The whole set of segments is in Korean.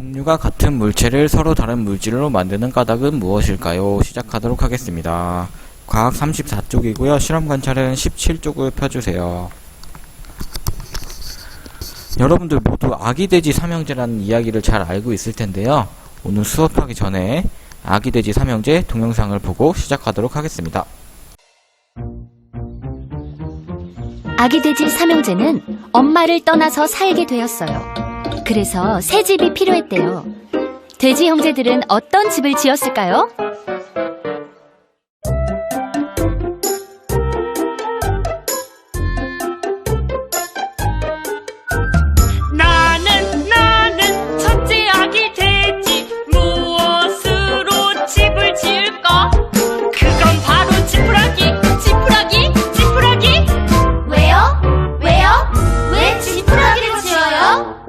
종류가 같은 물체를 서로 다른 물질로 만드는 까닭은 무엇일까요? 시작하도록 하겠습니다. 과학 34쪽이고요. 실험 관찰은 17쪽을 펴주세요. 여러분들 모두 아기돼지 삼형제라는 이야기를 잘 알고 있을 텐데요. 오늘 수업하기 전에 아기돼지 삼형제 동영상을 보고 시작하도록 하겠습니다. 아기돼지 삼형제는 엄마를 떠나서 살게 되었어요. 그래서 새 집이 필요했대요. 돼지 형제들은 어떤 집을 지었을까요? 나는 첫째 아기 돼지 무엇으로 집을 지을까? 그건 바로 지푸라기. 왜요? 왜 지푸라기를 지어요?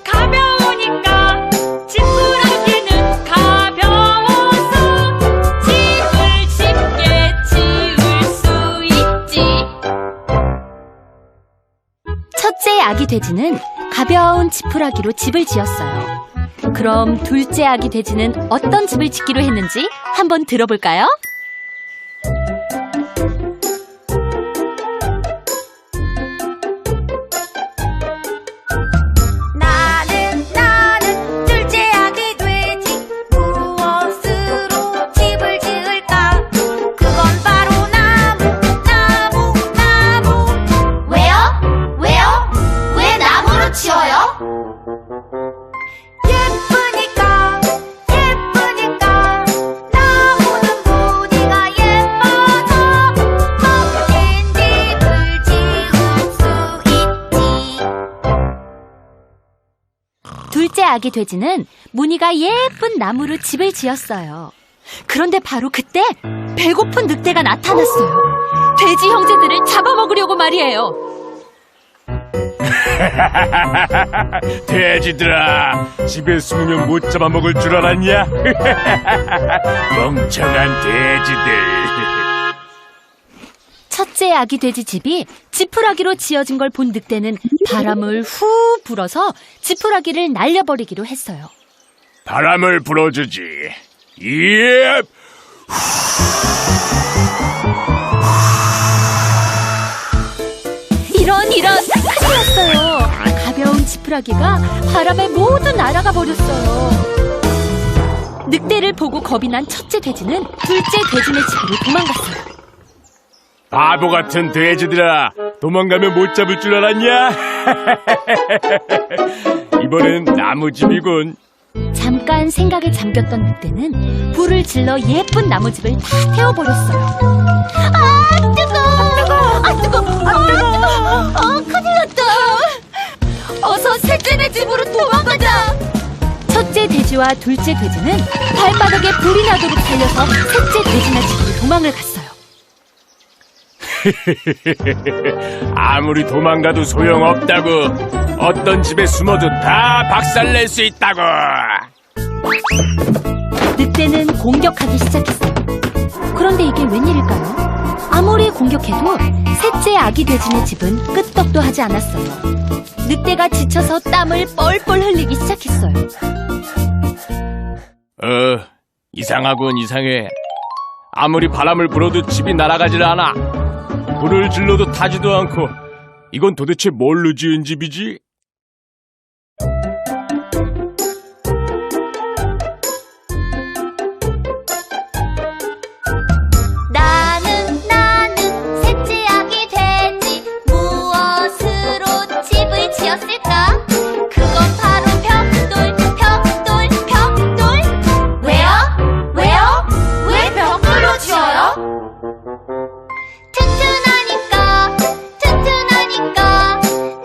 가벼우니까 지푸라기는 가벼워서 집을 쉽게 지을 수 있지. 첫째 아기 돼지는 가벼운 지푸라기로 집을 지었어요. 그럼 둘째 아기 돼지는 어떤 집을 짓기로 했는지 한번 들어볼까요? 나는 둘째 아기 돼지 무엇으로 집을 지을까? 그건 바로 나무. 왜요? 왜 나무로 지어요? 예쁘니까 나무는 무늬가 예뻐서 멋진 집을 지을 수 있지. 둘째 아기 돼지는 무늬가 예쁜 나무로 집을 지었어요. 그런데 바로 그때 배고픈 늑대가 나타났어요. 돼지 형제들을 잡아먹으려고 말이에요. 돼지들아, 집에 숨으면 못 잡아먹을 줄 알았냐? 멍청한 돼지들. 첫째 아기 돼지 집이 지푸라기로 지어진 걸 본 늑대는 바람을 후 불어서 지푸라기를 날려버리기로 했어요. 바람을 불어주지. 예. 이런 큰일 났어요. 가벼운 지푸라기가 바람에 모두 날아가 버렸어요. 늑대를 보고 겁이 난 첫째 돼지는 둘째 돼지네 집으로 도망갔어요. 바보 같은 돼지들아, 도망가면 못 잡을 줄 알았냐? 이번엔 나무집이군. 잠깐 생각에 잠겼던 늑대는 불을 질러 예쁜 나무집을 다 태워버렸어요. 아, 뜨거! 큰일 났다! 어서 셋째네 집으로 도망가자! 첫째 돼지와 둘째 돼지는 발바닥에 불이 나도록 달려서 셋째 돼지네 집으로 도망을 갔어요. 아무리 도망가도 소용없다고. 어떤 집에 숨어도 다 박살낼 수 있다고. 늑대는 공격하기 시작했어요. 그런데 이게 웬일일까요? 아무리 공격해도 셋째 아기 돼지네 집은 끄떡도 하지 않았어요. 늑대가 지쳐서 땀을 뻘뻘 흘리기 시작했어요. 이상하군, 이상해. 아무리 바람을 불어도 집이 날아가질 않아. 불을 질러도 타지도 않고. 이건 도대체 뭘로 지은 집이지? 나는 셋째 아기 돼지 무엇으로 집을 지었을까? 그건 바로 벽돌. 왜요? 왜 벽돌로 지어요? 튼튼하니까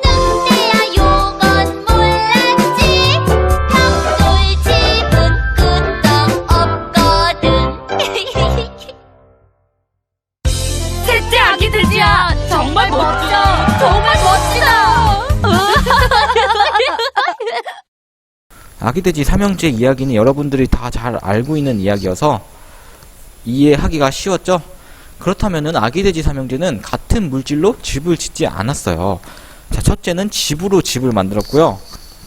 늑대야 요건 몰랐지. 벽돌 집은 끄떡 없거든. 셋째 아기 돼지야, 정말 멋져. 정말 멋지다. 아기돼지 삼형제 이야기는 여러분들이 다 잘 알고 있는 이야기여서 이해하기가 쉬웠죠? 그렇다면은 아기돼지 삼형제는 같은 물질로 집을 짓지 않았어요. 자, 첫째는 집으로 집을 만들었고요.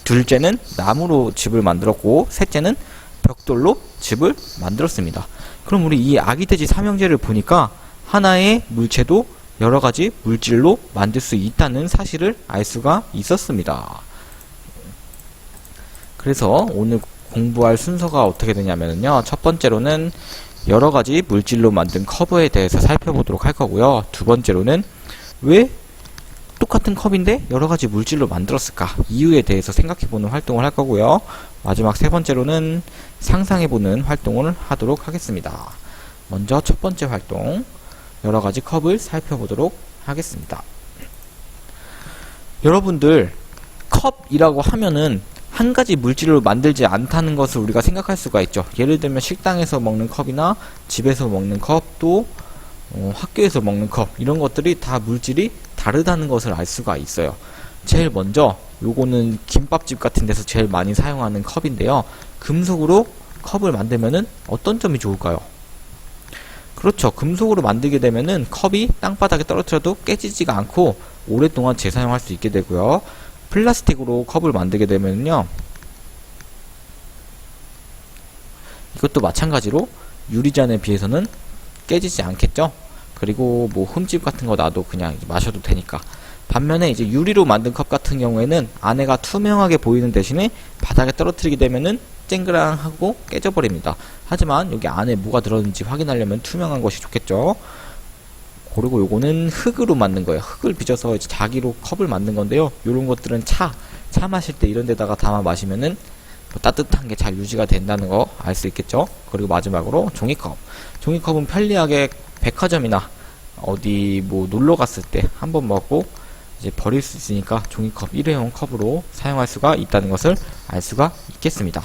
둘째는 나무로 집을 만들었고, 셋째는 벽돌로 집을 만들었습니다. 그럼 우리 이 아기돼지 삼형제를 보니까 하나의 물체도 여러 가지 물질로 만들 수 있다는 사실을 알 수가 있었습니다. 그래서 오늘 공부할 순서가 어떻게 되냐면요. 첫 번째로는 여러 가지 물질로 만든 컵에 대해서 살펴보도록 할 거고요. 두 번째로는 왜 똑같은 컵인데 여러 가지 물질로 만들었을까? 이유에 대해서 생각해보는 활동을 할 거고요. 마지막 세 번째로는 상상해보는 활동을 하도록 하겠습니다. 먼저 첫 번째 활동, 여러 가지 컵을 살펴보도록 하겠습니다. 여러분들, 컵이라고 하면은 한 가지 물질로 만들지 않다는 것을 우리가 생각할 수가 있죠. 예를 들면 식당에서 먹는 컵이나 집에서 먹는 컵, 또 학교에서 먹는 컵, 이런 것들이 다 물질이 다르다는 것을 알 수가 있어요. 제일 먼저 요거는 김밥집 같은 데서 제일 많이 사용하는 컵인데요. 금속으로 컵을 만들면은 어떤 점이 좋을까요? 그렇죠. 금속으로 만들게 되면은 컵이 땅바닥에 떨어뜨려도 깨지지가 않고 오랫동안 재사용할 수 있게 되고요. 플라스틱으로 컵을 만들게 되면요, 이것도 마찬가지로 유리잔에 비해서는 깨지지 않겠죠. 그리고 뭐 흠집 같은 거 놔도 그냥 마셔도 되니까. 반면에 이제 유리로 만든 컵 같은 경우에는 안에가 투명하게 보이는 대신에 바닥에 떨어뜨리게 되면은 쨍그랑하고 깨져버립니다. 하지만 여기 안에 뭐가 들었는지 확인하려면 투명한 것이 좋겠죠. 그리고 요거는 흙으로 만든 거예요. 흙을 빚어서 이제 자기로 컵을 만든 건데요. 요런 것들은 차 마실 때 이런 데다가 담아 마시면은 뭐 따뜻한 게 잘 유지가 된다는 거 알 수 있겠죠. 그리고 마지막으로 종이컵. 종이컵은 편리하게 백화점이나 어디 뭐 놀러 갔을 때 한번 먹고 이제 버릴 수 있으니까 종이컵, 일회용 컵으로 사용할 수가 있다는 것을 알 수가 있겠습니다.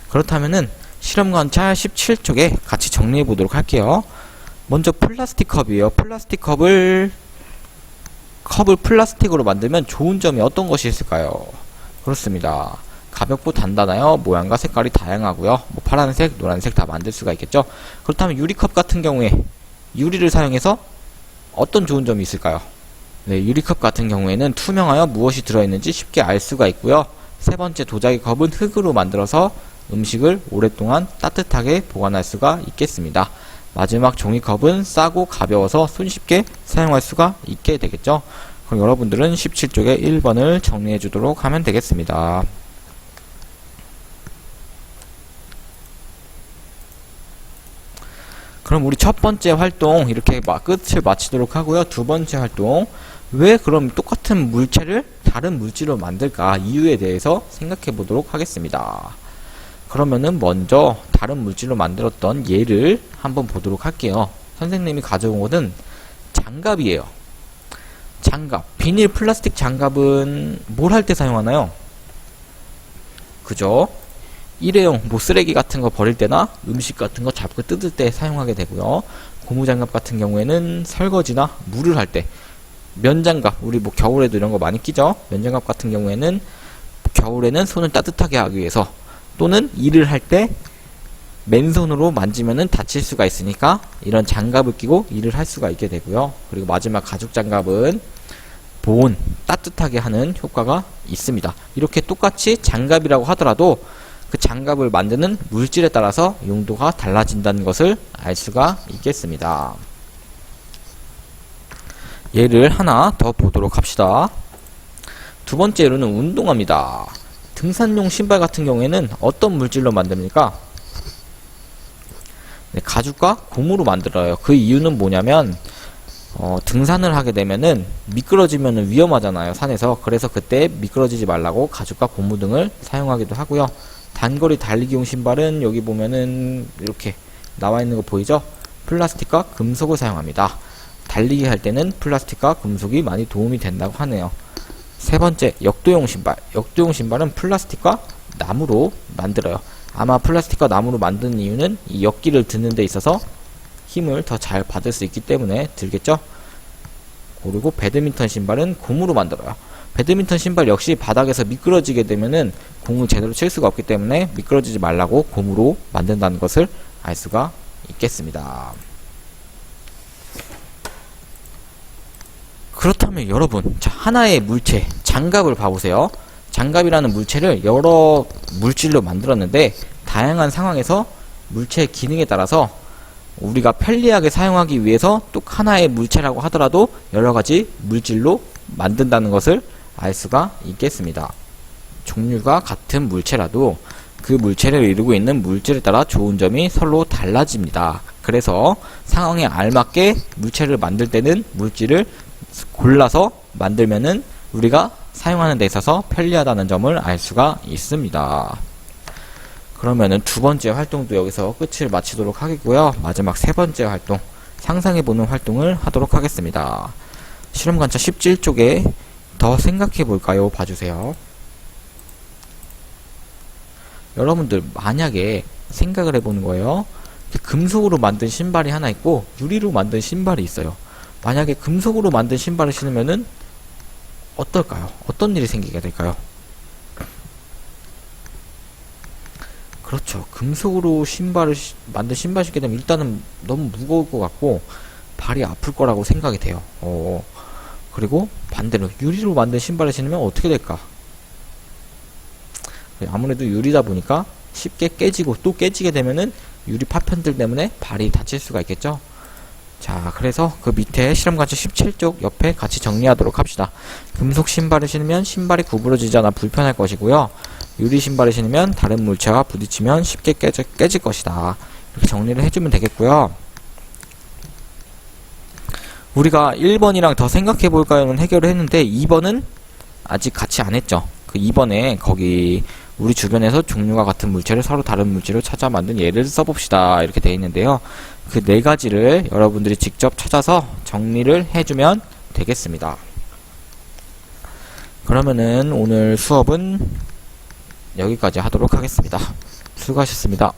그렇다면은 실험 관찰 17쪽에 같이 정리해 보도록 할게요. 먼저 플라스틱 컵이에요. 플라스틱 컵을 플라스틱으로 만들면 좋은 점이 어떤 것이 있을까요? 그렇습니다. 가볍고 단단하여 모양과 색깔이 다양하고요. 뭐 파란색, 노란색 다 만들 수가 있겠죠. 그렇다면 유리컵 같은 경우에 유리를 사용해서 어떤 좋은 점이 있을까요? 네, 유리컵 같은 경우에는 투명하여 무엇이 들어있는지 쉽게 알 수가 있고요. 세 번째 도자기 컵은 흙으로 만들어서 음식을 오랫동안 따뜻하게 보관할 수가 있겠습니다. 마지막 종이컵은 싸고 가벼워서 손쉽게 사용할 수가 있게 되겠죠. 그럼 여러분들은 17쪽에 1번을 정리해 주도록 하면 되겠습니다. 그럼 우리 첫 번째 활동 이렇게 끝을 마치도록 하고요. 두 번째 활동, 왜 그럼 똑같은 물체를 다른 물질로 만들까? 이유에 대해서 생각해 보도록 하겠습니다. 그러면은 먼저 다른 물질로 만들었던 예를 한번 보도록 할게요. 선생님이 가져온 것은 장갑이에요. 장갑, 비닐 플라스틱 장갑은 뭘 할 때 사용하나요? 그죠? 일회용 뭐 쓰레기 같은 거 버릴 때나 음식 같은 거 잡고 뜯을 때 사용하게 되고요. 고무장갑 같은 경우에는 설거지나 물을 할 때, 면장갑, 우리 뭐 겨울에도 이런 거 많이 끼죠. 면장갑 같은 경우에는 겨울에는 손을 따뜻하게 하기 위해서, 또는 일을 할 때 맨손으로 만지면은 다칠 수가 있으니까 이런 장갑을 끼고 일을 할 수가 있게 되고요. 그리고 마지막 가죽 장갑은 보온, 따뜻하게 하는 효과가 있습니다. 이렇게 똑같이 장갑이라고 하더라도 그 장갑을 만드는 물질에 따라서 용도가 달라진다는 것을 알 수가 있겠습니다. 예를 하나 더 보도록 합시다. 두 번째 예로는 운동화입니다. 등산용 신발 같은 경우에는 어떤 물질로 만듭니까? 네, 가죽과 고무로 만들어요. 그 이유는 뭐냐면 등산을 하게 되면은 미끄러지면은 위험하잖아요, 산에서. 그래서 그때 미끄러지지 말라고 가죽과 고무 등을 사용하기도 하고요. 단거리 달리기용 신발은 여기 보면은 이렇게 나와 있는 거 보이죠? 플라스틱과 금속을 사용합니다. 달리기 할 때는 플라스틱과 금속이 많이 도움이 된다고 하네요. 세 번째, 역도용 신발. 역도용 신발은 플라스틱과 나무로 만들어요. 아마 플라스틱과 나무로 만드는 이유는 이 역기를 드는 데 있어서 힘을 더 잘 받을 수 있기 때문에 들겠죠? 그리고 배드민턴 신발은 고무로 만들어요. 배드민턴 신발 역시 바닥에서 미끄러지게 되면은 공을 제대로 칠 수가 없기 때문에 미끄러지지 말라고 고무로 만든다는 것을 알 수가 있겠습니다. 그렇다면 여러분, 자, 하나의 물체, 장갑을 봐보세요. 장갑이라는 물체를 여러 물질로 만들었는데 다양한 상황에서 물체의 기능에 따라서 우리가 편리하게 사용하기 위해서 또 하나의 물체라고 하더라도 여러 가지 물질로 만든다는 것을 알 수가 있겠습니다. 종류가 같은 물체라도 그 물체를 이루고 있는 물질에 따라 좋은 점이 서로 달라집니다. 그래서 상황에 알맞게 물체를 만들 때는 물질을 골라서 만들면은 우리가 사용하는 데 있어서 편리하다는 점을 알 수가 있습니다. 그러면은 두 번째 활동도 여기서 끝을 마치도록 하겠고요. 마지막 세 번째 활동, 상상해보는 활동을 하도록 하겠습니다. 실험관차 17쪽에 더 생각해볼까요? 봐주세요. 여러분들 만약에 생각을 해보는 거예요. 금속으로 만든 신발이 하나 있고 유리로 만든 신발이 있어요. 만약에 금속으로 만든 신발을 신으면은 어떨까요? 어떤 일이 생기게 될까요? 그렇죠. 금속으로 만든 신발 신게 되면 일단은 너무 무거울 것 같고 발이 아플 거라고 생각이 돼요. 그리고 반대로 유리로 만든 신발을 신으면 어떻게 될까? 아무래도 유리다 보니까 쉽게 깨지고 또 깨지게 되면은 유리 파편들 때문에 발이 다칠 수가 있겠죠. 자, 그래서 그 밑에 실험관차 17쪽 옆에 같이 정리하도록 합시다. 금속 신발을 신으면 신발이 구부러지지 않아 불편할 것이고요. 유리 신발을 신으면 다른 물체와 부딪히면 쉽게 깨질 것이다. 이렇게 정리를 해주면 되겠고요. 우리가 1번이랑 더 생각해볼까요는 해결을 했는데 2번은 아직 같이 안 했죠. 그 2번에 거기 우리 주변에서 종류가 같은 물체를 서로 다른 물질로 찾아 만든 예를 써봅시다. 이렇게 되어 있는데요. 그 네 가지를 여러분들이 직접 찾아서 정리를 해주면 되겠습니다. 그러면은 오늘 수업은 여기까지 하도록 하겠습니다. 수고하셨습니다.